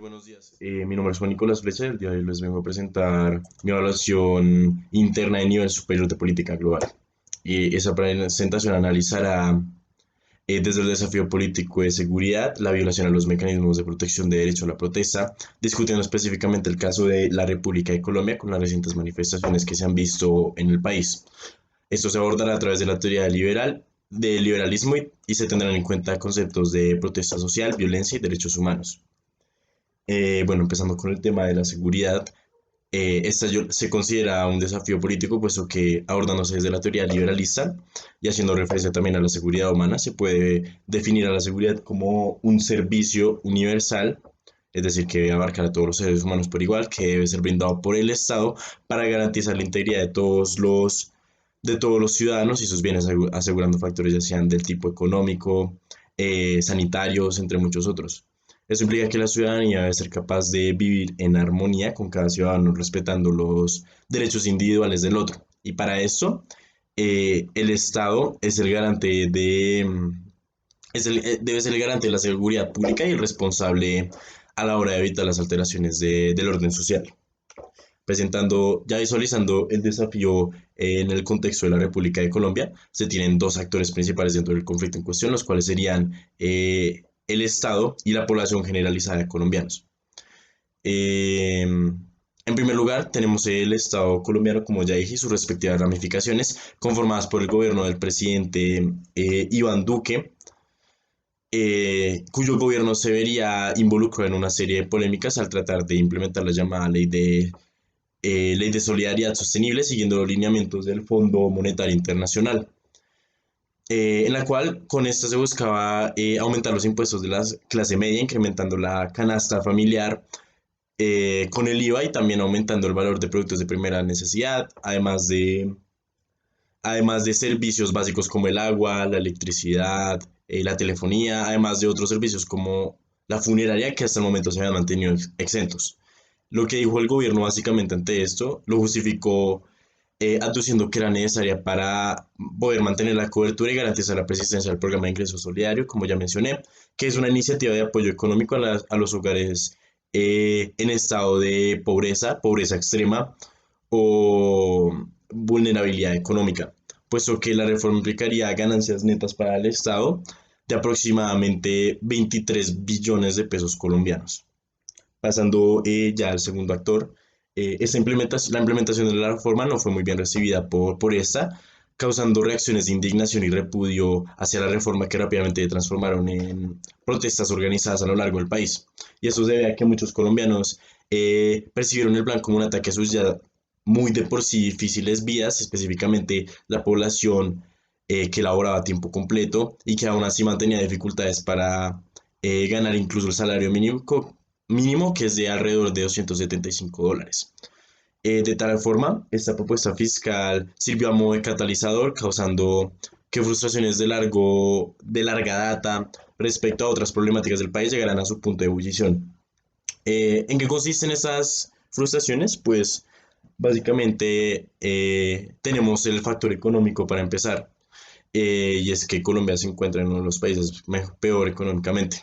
Buenos días. Mi nombre es Juan Nicolás Flecha y el día de hoy les vengo a presentar mi evaluación interna de nivel superior de política global. Y esa presentación analizará desde el desafío político de seguridad, la violación a los mecanismos de protección de derecho a la protesta, discutiendo específicamente el caso de la República de Colombia con las recientes manifestaciones que se han visto en el país. Esto se abordará a través de la teoría del liberalismo y se tendrán en cuenta conceptos de protesta social, violencia y derechos humanos. Bueno, empezando con el tema de la seguridad, se considera un desafío político, puesto que abordándose desde la teoría liberalista y haciendo referencia también a la seguridad humana, se puede definir a la seguridad como un servicio universal, es decir, que abarca a todos los seres humanos por igual, que debe ser brindado por el Estado para garantizar la integridad de todos los ciudadanos y sus bienes, asegurando factores ya sean del tipo económico, sanitarios, entre muchos otros. Eso implica que la ciudadanía debe ser capaz de vivir en armonía con cada ciudadano, respetando los derechos individuales del otro. Y para eso, el Estado es el garante debe ser el garante de la seguridad pública y el responsable a la hora de evitar las alteraciones del orden social. Ya visualizando el desafío en el contexto de la República de Colombia, se tienen dos actores principales dentro del conflicto en cuestión, los cuales serían el Estado y la población generalizada de colombianos. En primer lugar, tenemos el Estado colombiano, como ya dije, y sus respectivas ramificaciones, conformadas por el gobierno del presidente Iván Duque, cuyo gobierno se vería involucrado en una serie de polémicas al tratar de implementar la llamada Ley de Solidaridad Sostenible, siguiendo los lineamientos del Fondo Monetario Internacional, en la cual con esta se buscaba aumentar los impuestos de la clase media, incrementando la canasta familiar con el IVA y también aumentando el valor de productos de primera necesidad, además de servicios básicos como el agua, la electricidad, la telefonía, además de otros servicios como la funeraria que hasta el momento se habían mantenido exentos. Lo que dijo el gobierno básicamente ante esto lo justificó aduciendo que era necesaria para poder mantener la cobertura y garantizar la persistencia del programa de ingreso solidario, como ya mencioné, que es una iniciativa de apoyo económico a los hogares en estado de pobreza, pobreza extrema o vulnerabilidad económica, puesto que la reforma implicaría ganancias netas para el Estado de aproximadamente 23 billones de pesos colombianos. Pasando ya al segundo actor, la implementación de la reforma no fue muy bien recibida por esta, causando reacciones de indignación y repudio hacia la reforma que rápidamente se transformaron en protestas organizadas a lo largo del país. Y eso se debe a que muchos colombianos percibieron el plan como un ataque a sus ya muy de por sí difíciles vidas, específicamente la población que laboraba a tiempo completo y que aún así mantenía dificultades para ganar incluso el salario mínimo que es de alrededor de $275. De tal forma, esta propuesta fiscal sirvió a modo de catalizador, causando que frustraciones de larga data respecto a otras problemáticas del país llegaran a su punto de ebullición. ¿En qué consisten esas frustraciones? Pues básicamente tenemos el factor económico para empezar, y es que Colombia se encuentra en uno de los países peor económicamente.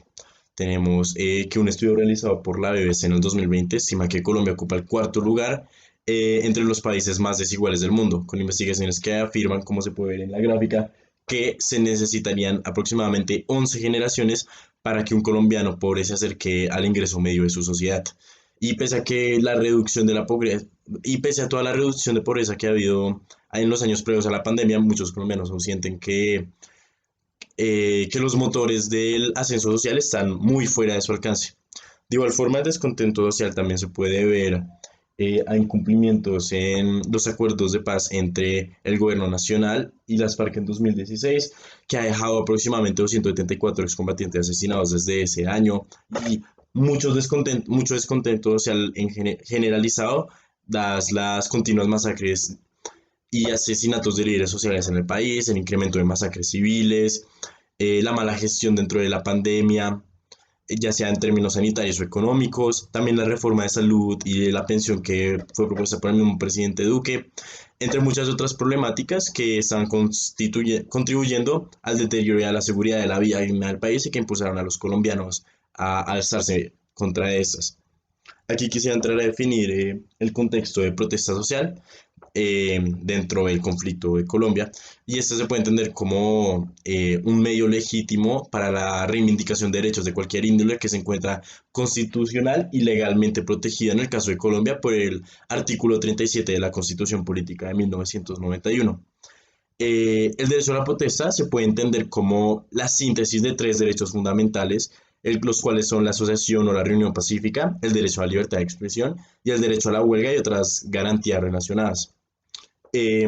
Tenemos que un estudio realizado por la BBC en el 2020 estima que Colombia ocupa el cuarto lugar entre los países más desiguales del mundo, con investigaciones que afirman, como se puede ver en la gráfica, que se necesitarían aproximadamente 11 generaciones para que un colombiano pobre se acerque al ingreso medio de su sociedad. Y pese a que la reducción de la pobreza, y pese a toda la reducción de pobreza que ha habido en los años previos a la pandemia, muchos colombianos aún sienten que los motores del ascenso social están muy fuera de su alcance. De igual forma, el descontento social también se puede ver a incumplimientos en los acuerdos de paz entre el gobierno nacional y las FARC en 2016, que ha dejado aproximadamente 274 excombatientes asesinados desde ese año y mucho descontento social generalizado, dadas las continuas masacres y asesinatos de líderes sociales en el país, el incremento de masacres civiles, la mala gestión dentro de la pandemia, ya sea en términos sanitarios o económicos, también la reforma de salud y de la pensión que fue propuesta por el mismo presidente Duque, entre muchas otras problemáticas que están contribuyendo al deterioro y a la seguridad de la vida digna del país y que impulsaron a los colombianos a alzarse contra estas. Aquí quisiera entrar a definir el contexto de protesta social dentro del conflicto de Colombia, y esto se puede entender como un medio legítimo para la reivindicación de derechos de cualquier índole que se encuentra constitucional y legalmente protegida en el caso de Colombia por el artículo 37 de la Constitución Política de 1991. El derecho a la protesta se puede entender como la síntesis de tres derechos fundamentales, los cuales son la asociación o la reunión pacífica, el derecho a la libertad de expresión y el derecho a la huelga y otras garantías relacionadas, eh,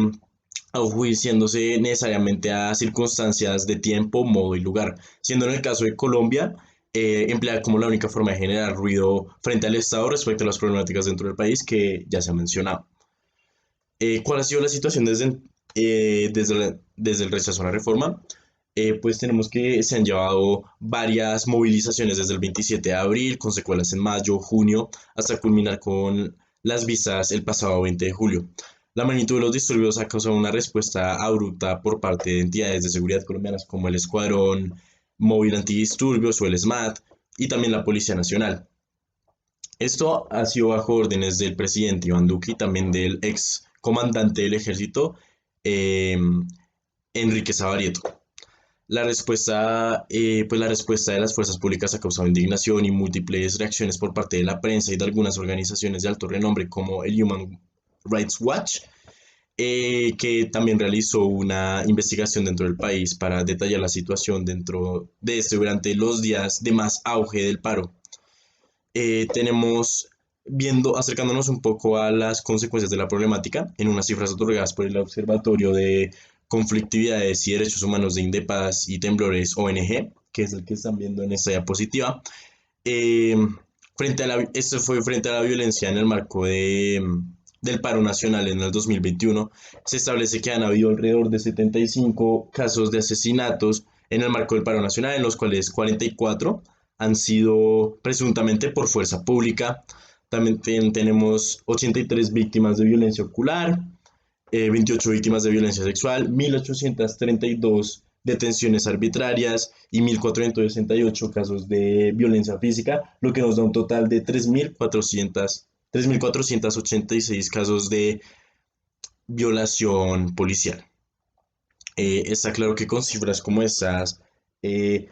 enjuiciándose necesariamente a circunstancias de tiempo, modo y lugar, siendo en el caso de Colombia empleada como la única forma de generar ruido frente al Estado respecto a las problemáticas dentro del país que ya se ha mencionado. ¿Cuál ha sido la situación desde el rechazo a la reforma? Pues tenemos que se han llevado varias movilizaciones desde el 27 de abril, con secuelas en mayo, junio, hasta culminar con las visas el pasado 20 de julio. La magnitud de los disturbios ha causado una respuesta abrupta por parte de entidades de seguridad colombianas como el Escuadrón Móvil Antidisturbios o el SMAT y también la Policía Nacional. Esto ha sido bajo órdenes del presidente Iván Duque y también del ex comandante del ejército, eh, Enrique Sabarieto. La respuesta de las fuerzas públicas ha causado indignación y múltiples reacciones por parte de la prensa y de algunas organizaciones de alto renombre como el Human Rights Watch, que también realizó una investigación dentro del país para detallar la situación dentro de este durante los días de más auge del paro. Tenemos acercándonos un poco a las consecuencias de la problemática, en unas cifras otorgadas por el Observatorio de Conflictividades y Derechos Humanos de Indepaz y Temblores ONG, que es el que están viendo en esta diapositiva. Eh, Esto fue frente a la violencia en el marco del paro nacional en el 2021. Se establece que han habido alrededor de 75 casos de asesinatos en el marco del paro nacional, en los cuales 44 han sido presuntamente por fuerza pública. También tenemos 83 víctimas de violencia ocular, 28 víctimas de violencia sexual, 1.832 detenciones arbitrarias y 1.468 casos de violencia física, lo que nos da un total de 3.486 casos de violación policial. Está claro que con cifras como estas,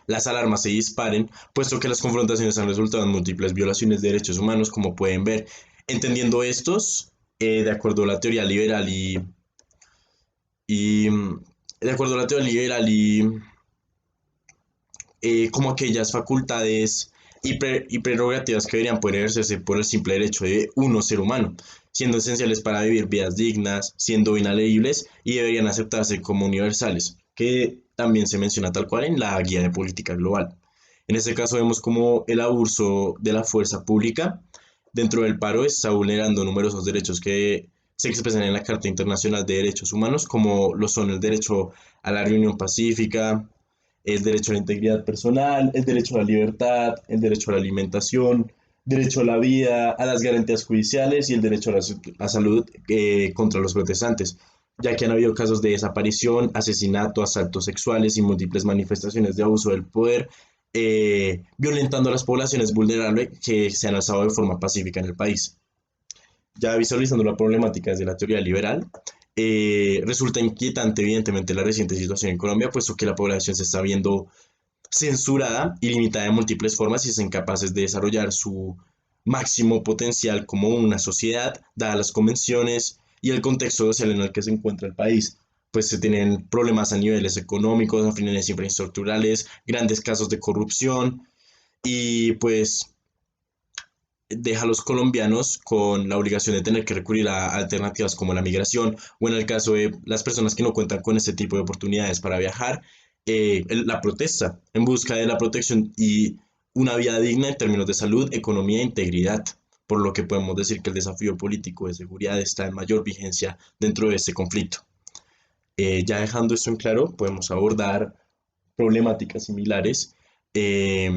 las alarmas se disparen, puesto que las confrontaciones han resultado en múltiples violaciones de derechos humanos, como pueden ver. Entendiendo estos, de acuerdo a la teoría liberal y de acuerdo a la teoría liberal y como aquellas facultades y prerrogativas que deberían poder ejercerse por el simple derecho de uno ser humano, siendo esenciales para vivir vidas dignas, siendo inaleíbles y deberían aceptarse como universales, que también se menciona tal cual en la Guía de Política Global. En este caso vemos como el abuso de la fuerza pública dentro del paro está vulnerando numerosos derechos que se expresan en la Carta Internacional de Derechos Humanos, como lo son el derecho a la reunión pacífica, el derecho a la integridad personal, el derecho a la libertad, el derecho a la alimentación, derecho a la vida, a las garantías judiciales y el derecho a salud contra los protestantes, ya que han habido casos de desaparición, asesinato, asaltos sexuales y múltiples manifestaciones de abuso del poder, violentando a las poblaciones vulnerables que se han alzado de forma pacífica en el país. Ya visualizando la problemática desde la teoría liberal, resulta inquietante evidentemente la reciente situación en Colombia, puesto que la población se está viendo censurada y limitada de múltiples formas y es incapaces de desarrollar su máximo potencial como una sociedad, dadas las convenciones y el contexto social en el que se encuentra el país. Pues se tienen problemas a niveles económicos, a niveles infraestructurales, grandes casos de corrupción y pues deja a los colombianos con la obligación de tener que recurrir a alternativas como la migración o en el caso de las personas que no cuentan con este tipo de oportunidades para viajar, la protesta en busca de la protección y una vida digna en términos de salud, economía e integridad, por lo que podemos decir que el desafío político de seguridad está en mayor vigencia dentro de este conflicto. Ya dejando esto en claro, podemos abordar problemáticas similares. Eh,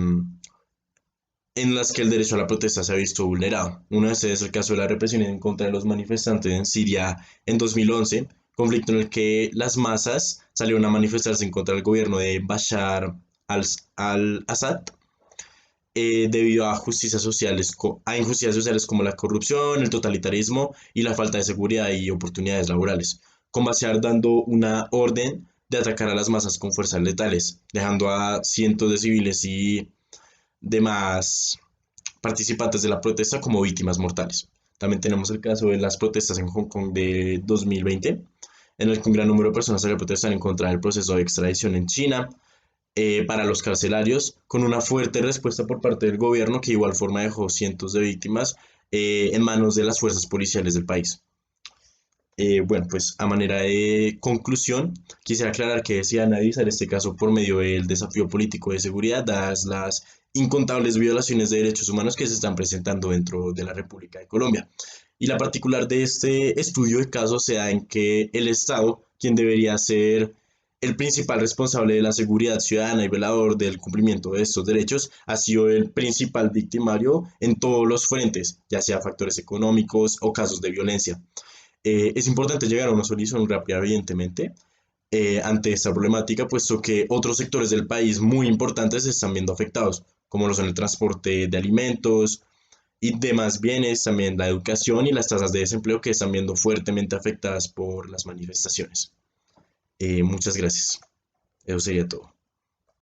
en las que el derecho a la protesta se ha visto vulnerado. Uno de estos es el caso de la represión en contra de los manifestantes en Siria en 2011, conflicto en el que las masas salieron a manifestarse en contra del gobierno de Bashar al-Assad, debido a injusticias sociales como la corrupción, el totalitarismo y la falta de seguridad y oportunidades laborales, con Bashar dando una orden de atacar a las masas con fuerzas letales, dejando a cientos de civiles y demás participantes de la protesta como víctimas mortales. También tenemos el caso de las protestas en Hong Kong de 2020, en el que un gran número de personas salió a protestar en contra del proceso de extradición en China para los carcelarios, con una fuerte respuesta por parte del gobierno que de igual forma dejó cientos de víctimas en manos de las fuerzas policiales del país. Bueno, pues a manera de conclusión, quisiera aclarar que decía analizar este caso por medio del desafío político de seguridad, dadas las incontables violaciones de derechos humanos que se están presentando dentro de la República de Colombia. Y la particular de este estudio de caso se da en que el Estado, quien debería ser el principal responsable de la seguridad ciudadana y velador del cumplimiento de estos derechos, ha sido el principal victimario en todos los frentes, ya sea factores económicos o casos de violencia. Es importante llegar a una solución rápida, evidentemente, ante esta problemática, puesto que otros sectores del país muy importantes se están viendo afectados, como lo son el transporte de alimentos y demás bienes, también la educación y las tasas de desempleo que están viendo fuertemente afectadas por las manifestaciones. Muchas gracias. Eso sería todo.